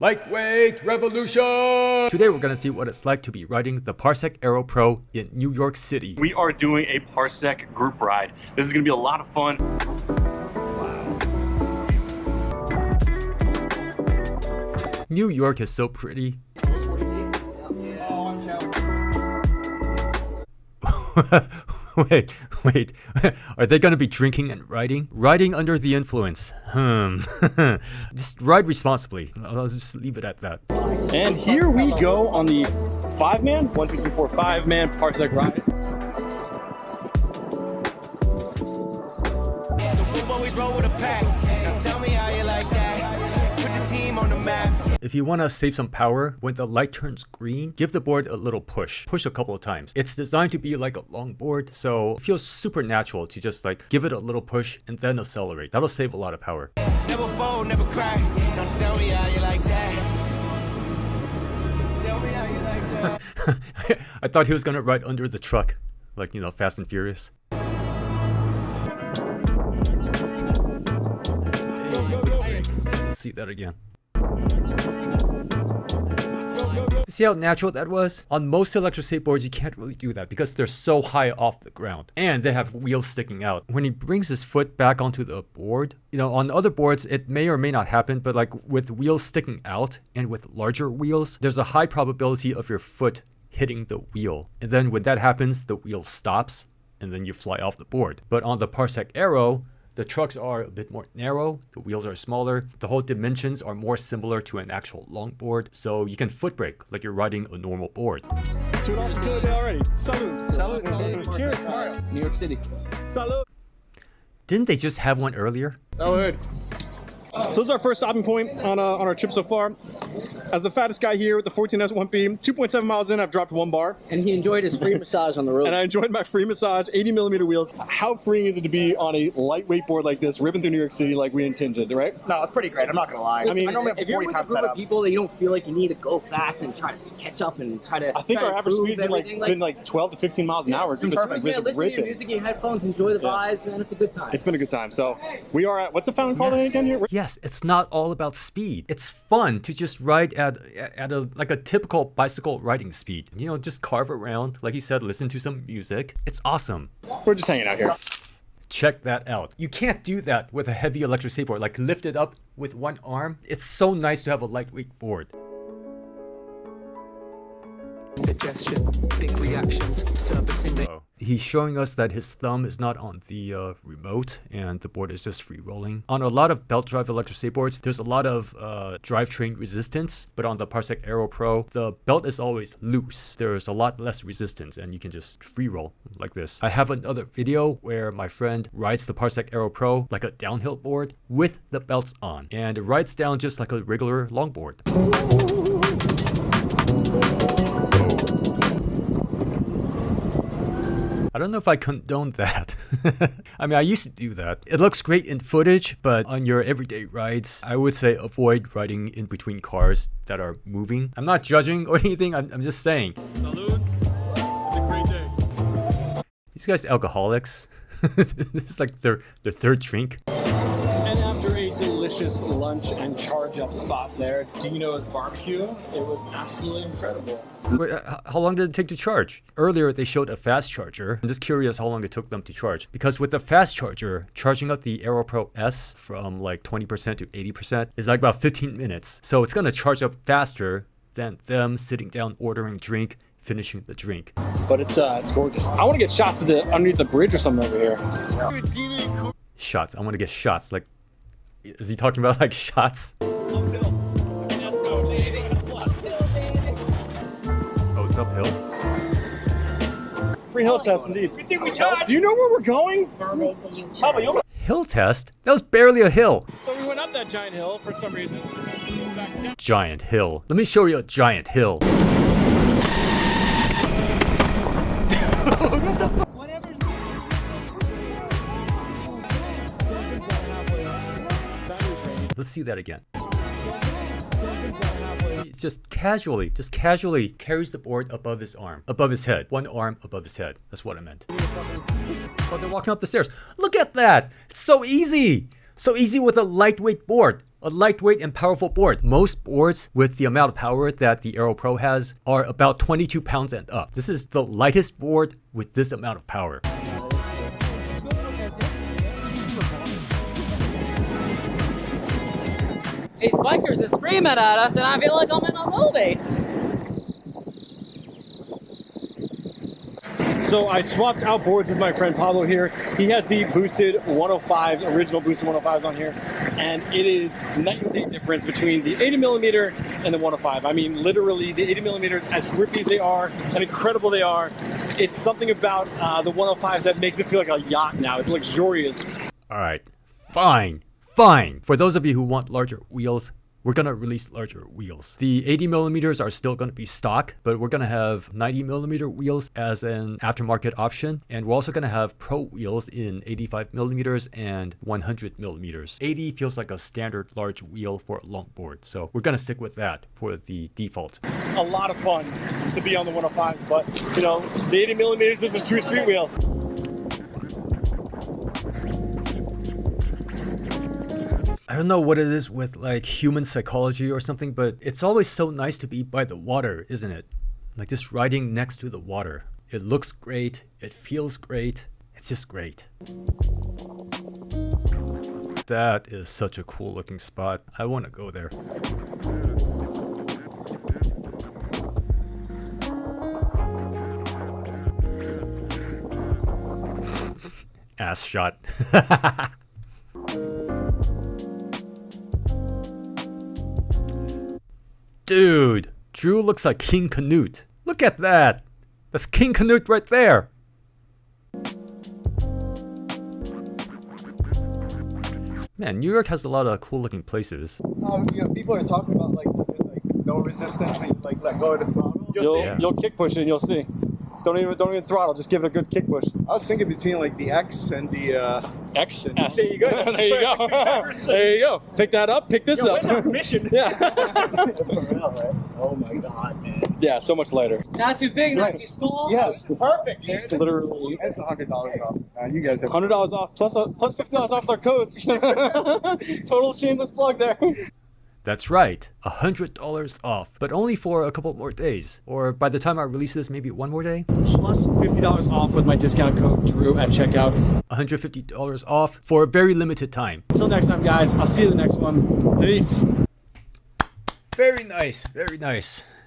Lightweight revolution! Today we're gonna see what it's like to be riding the Parsec Aero Pro in New York City. We are doing a Parsec group ride. This is gonna be a lot of fun. Wow. New York is so pretty. Wait. Are they gonna be drinking and riding? Riding under the influence. Just ride responsibly. I'll just leave it at that. And here we go on the 5-man, 1, 2, 3, 4, 5-man Parsec ride. If you want to save some power, when the light turns green, give the board a little push. Push a couple of times. It's designed to be like a long board, so it feels super natural to just like give it a little push and then accelerate. That'll save a lot of power. Never fall, never cry. Don't tell me how you like that. Tell me how you like that. I thought he was gonna ride under the truck, like, you know, Fast and Furious. Let's see that again. See how natural that was? On most electric skateboards, you can't really do that because they're so high off the ground and they have wheels sticking out. When he brings his foot back onto the board, you know, on other boards, it may or may not happen, but like with wheels sticking out and with larger wheels, there's a high probability of your foot hitting the wheel. And then when that happens, the wheel stops and then you fly off the board. But on the Parsec Aero, the trucks are a bit more narrow, the wheels are smaller, the whole dimensions are more similar to an actual longboard, so you can foot brake like you're riding a normal board. 2 off the killer day already. Salud. Salud. Salud. Cheers, Mario. New York City. Salud. Didn't they just have one earlier? Salud. So this is our first stopping point on our trip so far. As the fattest guy here with the 14S1P, 2.7 miles in, I've dropped 1 bar. And he enjoyed his free massage on the road. And I enjoyed my free massage, 80mm wheels. How freeing is it to be on a lightweight board like this, ripping through New York City like we intended, right? No, it's pretty great. I'm not gonna lie. I mean, I normally have if a you're 40 with a pound group of setup. people that you don't feel like you need to go fast and try to catch up and try to. I think our average speed's everything, been like 12 to 15 miles an hour. Just listen to your ripping. music in your headphones, enjoy the vibes, man. It's a good time. It's been a good time. So we are at, what's the fountain called again here? Yes, it's not all about speed. It's fun to just ride at a typical bicycle riding speed. You know, just carve around, like you said, listen to some music. It's awesome. We're just hanging out here. Check that out. You can't do that with a heavy electric skateboard, like lift it up with one arm. It's so nice to have a lightweight board. Digestion, big reactions, servicing the... He's showing us that his thumb is not on the remote and the board is just free rolling. On a lot of belt drive electric skateboards, there's a lot of drivetrain resistance, but on the Parsec Aero Pro, the belt is always loose. There's a lot less resistance and you can just free roll like this. I have another video where my friend rides the Parsec Aero Pro like a downhill board with the belts on, and it rides down just like a regular longboard. I don't know if I condone that. I mean, I used to do that. It looks great in footage, but on your everyday rides, I would say avoid riding in between cars that are moving. I'm not judging or anything, I'm just saying. Salud. It's a great day. These guys alcoholics. This is like their third drink. And after a delicious lunch and charge-up spot there, Dino's Barbecue, it was absolutely incredible. Wait, how long did it take to charge? Earlier, they showed a fast charger. I'm just curious how long it took them to charge. Because with the fast charger, charging up the Aero Pro S from like 20% to 80% is like about 15 minutes. So it's gonna charge up faster than them sitting down, ordering a drink, finishing the drink. But it's gorgeous. I want to get shots of the underneath the bridge or something over here. Shots. I want to get shots. Like, is he talking about like shots? It's uphill. Free hill test indeed. Do you know where we're going? Hill test? That was barely a hill. So we went up that giant hill for some reason. Giant hill. Let me show you a giant hill. Let's see that again. It's just casually carries the board above his arm, above his head. One arm above his head. That's what I meant. Oh, they're walking up the stairs. Look at that! It's so easy! So easy with a lightweight board. A lightweight and powerful board. Most boards with the amount of power that the Aero Pro has are about 22 pounds and up. This is the lightest board with this amount of power. These bikers are screaming at us, and I feel like I'm in a movie. So I swapped out boards with my friend Pablo here. He has the boosted 105, original boosted 105s on here. And it is night and day difference between the 80mm and the 105. I mean, literally the 80mm, as grippy as they are and incredible they are, it's something about the 105s that makes it feel like a yacht now. It's luxurious. All right, fine. Fine. For those of you who want larger wheels, we're going to release larger wheels. The 80mm are still going to be stock, but we're going to have 90mm wheels as an aftermarket option. And we're also going to have pro wheels in 85mm and 100mm. 80 feels like a standard large wheel for a longboard. So we're going to stick with that for the default. A lot of fun to be on the 105s, but you know, the 80mm is a true street wheel. I don't know what it is with like human psychology or something, but it's always so nice to be by the water, isn't it? Like just riding next to the water. It looks great, it feels great, it's just great. That is such a cool looking spot. I want to go there. Ass shot. Dude, Drew looks like King Canute. Look at that. That's King Canute right there. Man, New York has a lot of cool looking places. You know, people are talking about like there's like no resistance when you like let go of the throttle. You'll kick push it and you'll see. Don't even throttle, just give it a good kick push. I was thinking between like the X and the X and S. There you go. There you go. There you go. Pick that up. Pick this up. Permission. Yeah. Oh my god, man. Yeah, so much lighter. Not too big, not too small. Yes, Perfect. It's literally it's $100 off. You guys have $100 off plus $50 off their codes. Total shameless plug there. That's right, $100 off, but only for a couple more days. Or by the time I release this, maybe one more day. Plus $50 off with my discount code Drew at checkout. $150 off for a very limited time. Until next time, guys. I'll see you in the next one. Peace. Very nice, very nice.